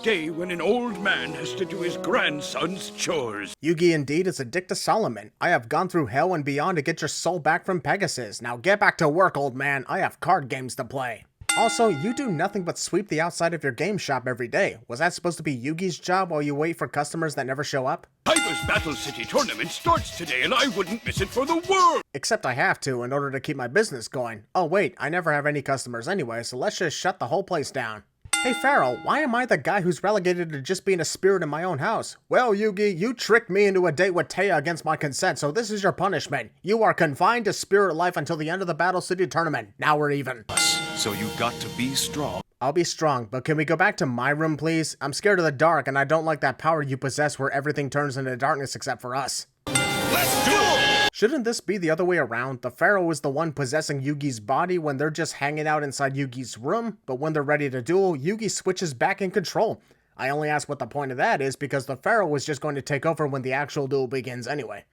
day when an old man has to do his grandson's chores. Yugi indeed is a dick to Solomon. I have gone through hell and beyond to get your soul back from Pegasus. Now get back to work, old man. I have card games to play. Also, you do nothing but sweep the outside of your game shop every day. Was that supposed to be Yugi's job while you wait for customers that never show up? Kaiba's Battle City tournament starts today and I wouldn't miss it for the world! Except I have to in order to keep my business going. Oh wait, I never have any customers anyway, so let's just shut the whole place down. Hey Pharaoh, why am I the guy who's relegated to just being a spirit in my own house? Well, Yugi, you tricked me into a date with Taya against my consent, so this is your punishment. You are confined to spirit life until the end of the Battle City tournament. Now we're even. So you got to be strong. I'll be strong, but can we go back to my room, please? I'm scared of the dark, and I don't like that power you possess where everything turns into darkness except for us. Let's duel! Shouldn't this be the other way around? The Pharaoh is the one possessing Yugi's body when they're just hanging out inside Yugi's room, but when they're ready to duel, Yugi switches back in control. I only ask what the point of that is because the Pharaoh is just going to take over when the actual duel begins anyway.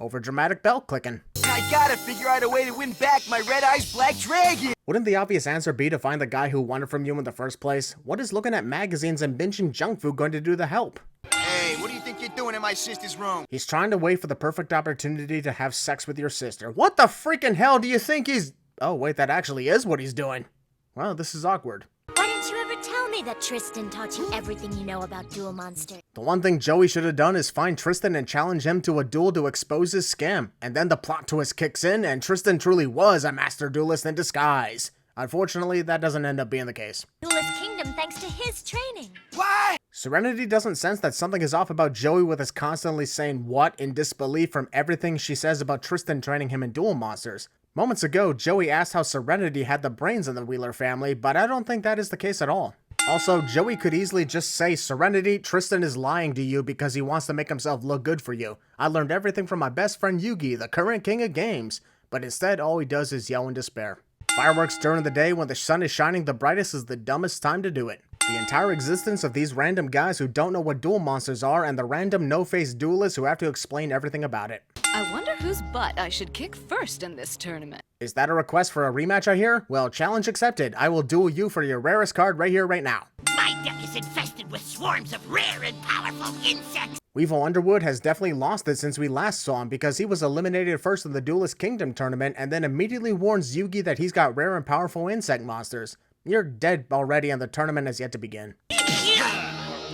Overdramatic bell clicking. I gotta figure out a way to win back my Red Eyes Black Dragon! Wouldn't the obvious answer be to find the guy who won it from you in the first place? What is looking at magazines and binging junk food going to do to help? Hey, what do you think you're doing in my sister's room? He's trying to wait for the perfect opportunity to have sex with your sister. What the freaking hell do you think he's... Oh wait, that actually is what he's doing. Well, this is awkward. Why didn't you ever tell me that Tristan taught you everything you know about Duel Monster? The one thing Joey should have done is find Tristan and challenge him to a duel to expose his scam. And then the plot twist kicks in and Tristan truly was a master duelist in disguise. Unfortunately, that doesn't end up being the case. Duelist Kingdom thanks to his training. What? Serenity doesn't sense that something is off about Joey with his constantly saying what in disbelief from everything she says about Tristan training him in Duel Monsters. Moments ago, Joey asked how Serenity had the brains in the Wheeler family, but I don't think that is the case at all. Also, Joey could easily just say, Serenity, Tristan is lying to you because he wants to make himself look good for you. I learned everything from my best friend Yugi, the current king of games. But instead, all he does is yell in despair. Fireworks during the day when the sun is shining the brightest is the dumbest time to do it. The entire existence of these random guys who don't know what duel monsters are and the random no-face duelists who have to explain everything about it. I wonder whose butt I should kick first in this tournament. Is that a request for a rematch, I hear? Well, challenge accepted. I will duel you for your rarest card right here, right now. My deck is infested with swarms of rare and powerful insects. Weevil Underwood has definitely lost it since we last saw him because he was eliminated first in the Duelist Kingdom tournament and then immediately warns Yugi that he's got rare and powerful insect monsters. You're dead already and the tournament has yet to begin.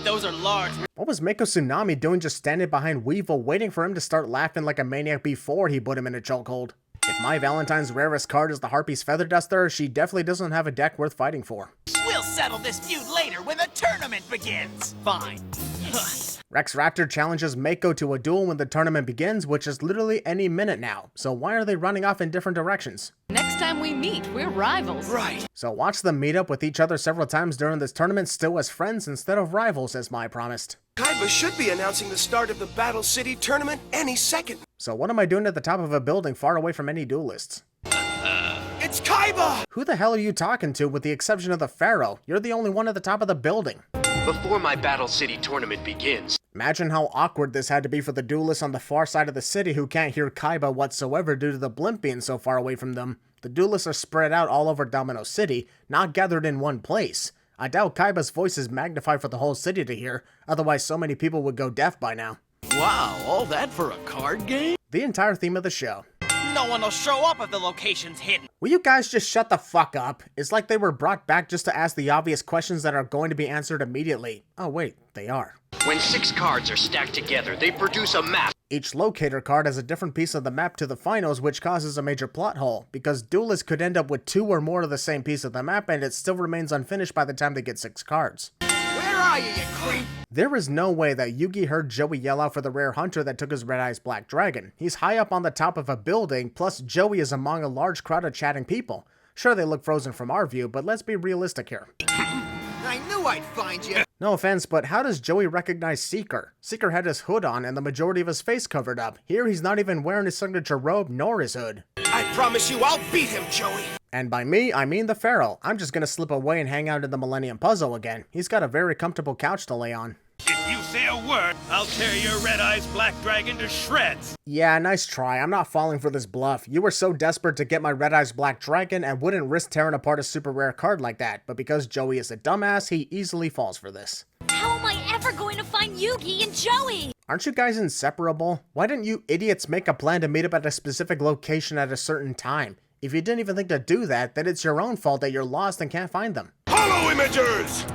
Those are large. What was Mako Tsunami doing just standing behind Weevil waiting for him to start laughing like a maniac before he put him in a chokehold? If my Valentine's rarest card is the Harpy's Feather Duster, she definitely doesn't have a deck worth fighting for. We'll settle this feud later when the tournament begins. Fine. Rex Raptor challenges Mako to a duel when the tournament begins, which is literally any minute now. So why are they running off in different directions? Next time we meet, we're rivals. Right. So watch them meet up with each other several times during this tournament still as friends instead of rivals, as Mai promised. Kaiba should be announcing the start of the Battle City tournament any second. So what am I doing at the top of a building far away from any duelists? It's Kaiba! Who the hell are you talking to with the exception of the Pharaoh? You're the only one at the top of the building. Before my Battle City tournament begins. Imagine how awkward this had to be for the duelists on the far side of the city who can't hear Kaiba whatsoever due to the blimp being so far away from them. The duelists are spread out all over Domino City, not gathered in one place. I doubt Kaiba's voice is magnified for the whole city to hear, otherwise so many people would go deaf by now. Wow, all that for a card game? The entire theme of the show. No one will show up if the location's hidden. Will you guys just shut the fuck up? It's like they were brought back just to ask the obvious questions that are going to be answered immediately. Oh wait, they are. When 6 cards are stacked together, they produce a map. Each locator card has a different piece of the map to the finals, which causes a major plot hole, because duelists could end up with 2 or more of the same piece of the map and it still remains unfinished by the time they get 6 cards. Where are you creep? There is no way that Yugi heard Joey yell out for the rare hunter that took his Red Eyes Black Dragon. He's high up on the top of a building, plus Joey is among a large crowd of chatting people. Sure, they look frozen from our view, but let's be realistic here. I knew I'd find you. No offense, but how does Joey recognize Seeker? Seeker had his hood on and the majority of his face covered up. Here he's not even wearing his signature robe nor his hood. I promise you I'll beat him, Joey. And by me, I mean the Pharaoh. I'm just gonna slip away and hang out in the Millennium Puzzle again. He's got a very comfortable couch to lay on. It You say a word, I'll tear your Red Eyes Black Dragon to shreds. Yeah, nice try. I'm not falling for this bluff. You were so desperate to get my Red Eyes Black Dragon and wouldn't risk tearing apart a super rare card like that, but because Joey is a dumbass, he easily falls for this. How am I ever going to find Yugi and Joey? Aren't you guys inseparable? Why didn't you idiots make a plan to meet up at a specific location at a certain time? If you didn't even think to do that, then it's your own fault that you're lost and can't find them. Hollow Imagers!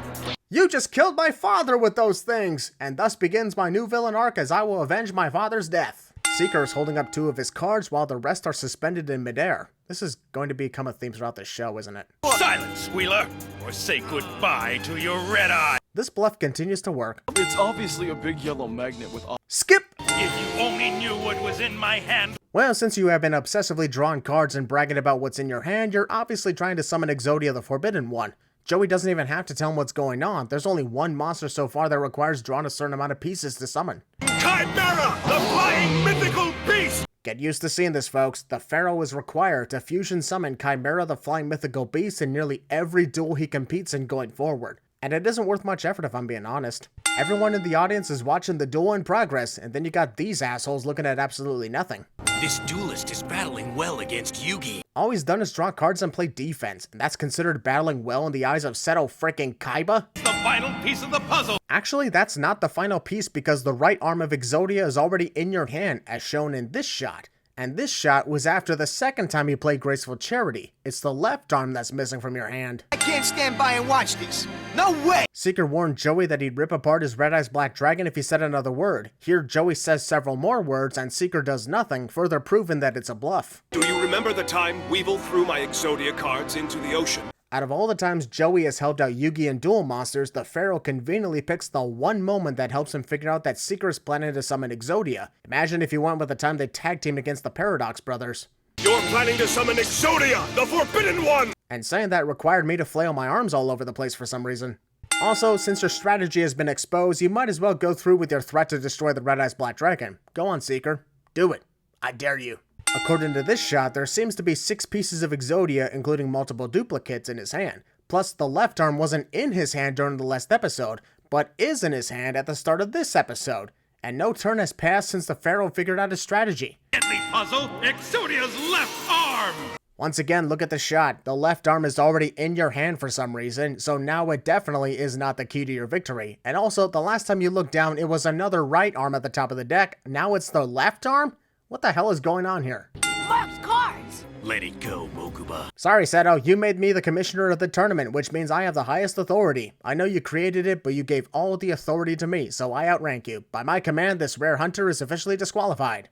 You just killed my father with those things, and thus begins my new villain arc as I will avenge my father's death. Seeker is holding up 2 of his cards while the rest are suspended in midair. This is going to become a theme throughout the show, isn't it? Silence, Wheeler, or say goodbye to your red eye. This bluff continues to work. It's obviously a big yellow magnet with all— Skip! If you only knew what was in my hand. Well, since you have been obsessively drawing cards and bragging about what's in your hand, you're obviously trying to summon Exodia, the Forbidden One. Joey doesn't even have to tell him what's going on. There's only one monster so far that requires drawing a certain amount of pieces to summon. Chimera, the flying mythical beast! Get used to seeing this, folks. The Pharaoh is required to fusion summon Chimera, the flying mythical beast, in nearly every duel he competes in going forward. And it isn't worth much effort if I'm being honest. Everyone in the audience is watching the duel in progress, and then you got these assholes looking at absolutely nothing. This duelist is battling well against Yugi. All he's done is draw cards and play defense, and that's considered battling well in the eyes of Seto freaking Kaiba? The final piece of the puzzle. Actually, that's not the final piece because the right arm of Exodia is already in your hand, as shown in this shot. And this shot was after the second time you played Graceful Charity. It's the left arm that's missing from your hand. I can't stand by and watch this. No way! Seeker warned Joey that he'd rip apart his Red Eyes Black Dragon if he said another word. Here, Joey says several more words and Seeker does nothing, further proving that it's a bluff. Do you remember the time Weevil threw my Exodia cards into the ocean? Out of all the times Joey has helped out Yugi and Duel Monsters, the Pharaoh conveniently picks the one moment that helps him figure out that Seeker is planning to summon Exodia. Imagine if he went with the time they tag teamed against the Paradox Brothers. You're planning to summon Exodia, the Forbidden One! And saying that required me to flail my arms all over the place for some reason. Also, since your strategy has been exposed, you might as well go through with your threat to destroy the Red Eyes Black Dragon. Go on, Seeker. Do it. I dare you. According to this shot, there seems to be 6 pieces of Exodia, including multiple duplicates, in his hand. Plus, the left arm wasn't in his hand during the last episode, but is in his hand at the start of this episode. And no turn has passed since the Pharaoh figured out his strategy. Deadly puzzle, Exodia's left arm. Once again, look at the shot. The left arm is already in your hand for some reason, so now it definitely is not the key to your victory. And also, the last time you looked down, it was another right arm at the top of the deck. Now it's the left arm? What the hell is going on here? Mark's cards! Let it go, Mokuba. Sorry, Seto, you made me the commissioner of the tournament, which means I have the highest authority. I know you created it, but you gave all the authority to me, so I outrank you. By my command, this rare hunter is officially disqualified.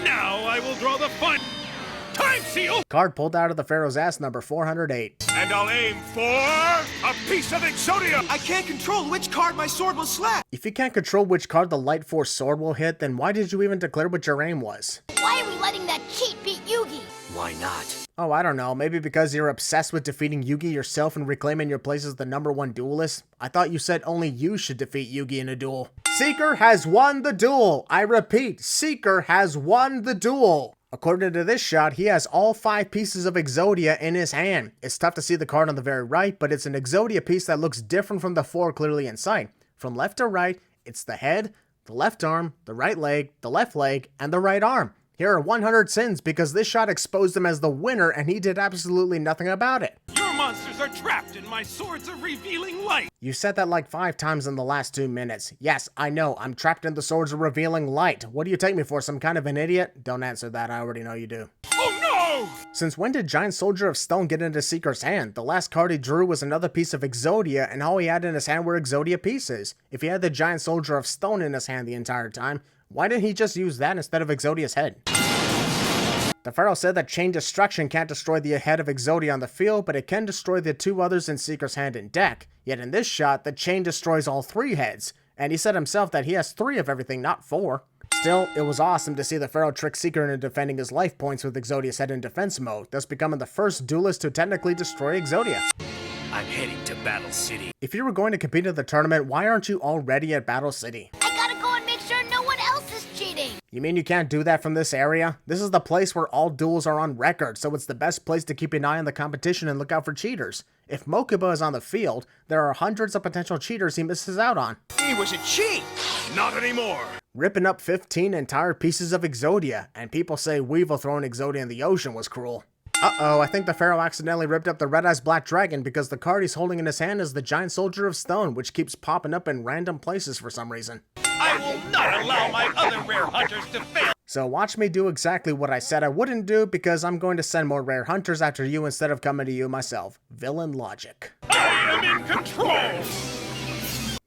Now I will draw the fun. Time seal! Card pulled out of the Pharaoh's ass, number 408. And I'll aim for a piece of Exodia! I can't control which card my sword will slap! If you can't control which card the Light Force sword will hit, then why did you even declare what your aim was? Why are we letting that cheat beat Yugi? Why not? Oh, I don't know. Maybe because you're obsessed with defeating Yugi yourself and reclaiming your place as the #1 duelist? I thought you said only you should defeat Yugi in a duel. Seeker has won the duel! I repeat, Seeker has won the duel! According to this shot, he has all 5 pieces of Exodia in his hand. It's tough to see the card on the very right, but it's an Exodia piece that looks different from the 4 clearly in sight. From left to right, it's the head, the left arm, the right leg, the left leg, and the right arm. Here are 100 sins because this shot exposed him as the winner and he did absolutely nothing about it. Your monsters are trapped in my swords of revealing light. You said that like 5 times in the last 2 minutes. Yes, I know, I'm trapped in the swords of revealing light. What do you take me for, some kind of an idiot? Don't answer that, I already know you do. Oh no! Since when did Giant Soldier of Stone get into Seeker's hand? The last card he drew was another piece of Exodia, and all he had in his hand were Exodia pieces. If he had the Giant Soldier of Stone in his hand the entire time, why didn't he just use that instead of Exodia's head? The Pharaoh said that Chain Destruction can't destroy the head of Exodia on the field, but it can destroy the 2 others in Seeker's hand and deck. Yet in this shot, the Chain destroys all 3 heads, and he said himself that he has 3 of everything, not 4. Still, it was awesome to see the Pharaoh trick Seeker into defending his life points with Exodia's head in defense mode, thus becoming the first duelist to technically destroy Exodia. I'm heading to Battle City. If you were going to compete in the tournament, why aren't you already at Battle City? I gotta go and make sure no one else is cheating. You mean you can't do that from this area? This is the place where all duels are on record, so it's the best place to keep an eye on the competition and look out for cheaters. If Mokuba is on the field, there are hundreds of potential cheaters he misses out on. He was a cheat! Not anymore! Ripping up 15 entire pieces of Exodia, and people say Weevil throwing Exodia in the ocean was cruel. Uh-oh, I think the Pharaoh accidentally ripped up the Red Eyes Black Dragon because the card he's holding in his hand is the Giant Soldier of Stone, which keeps popping up in random places for some reason. I will not allow my other rare hunters to fail! So watch me do exactly what I said I wouldn't do, because I'm going to send more rare hunters after you instead of coming to you myself. Villain logic. I am in control!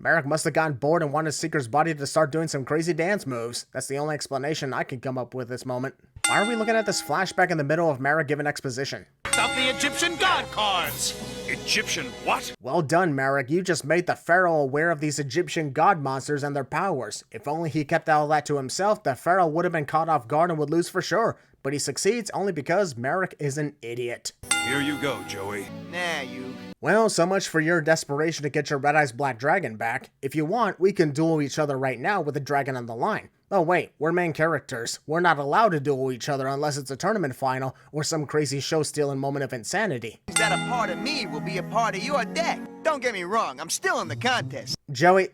Maracle must have gotten bored and wanted Seeker's body to start doing some crazy dance moves. That's the only explanation I can come up with this moment. Why are we looking at this flashback in the middle of Mara giving exposition? Stop the Egyptian god cards! Egyptian what? Well done, Marek. You just made the Pharaoh aware of these Egyptian god monsters and their powers. If only he kept all that to himself, the Pharaoh would have been caught off guard and would lose for sure. But he succeeds only because Marek is an idiot. Here you go, Joey. Nah, you. Well, so much for your desperation to get your Red Eyes Black Dragon back. If you want, we can duel each other right now with the dragon on the line. Oh wait, we're main characters. We're not allowed to duel each other unless it's a tournament final or some crazy show-stealing moment of insanity. That a part of me will be a part of your deck. Don't get me wrong, I'm still in the contest. Joey,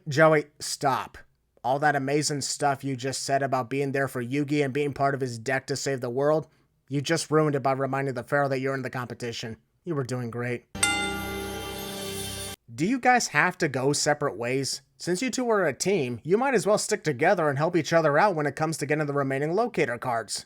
stop. All that amazing stuff you just said about being there for Yugi and being part of his deck to save the world, you just ruined it by reminding the Pharaoh that you're in the competition. You were doing great. Do you guys have to go separate ways? Since you two are a team, you might as well stick together and help each other out when it comes to getting the remaining locator cards.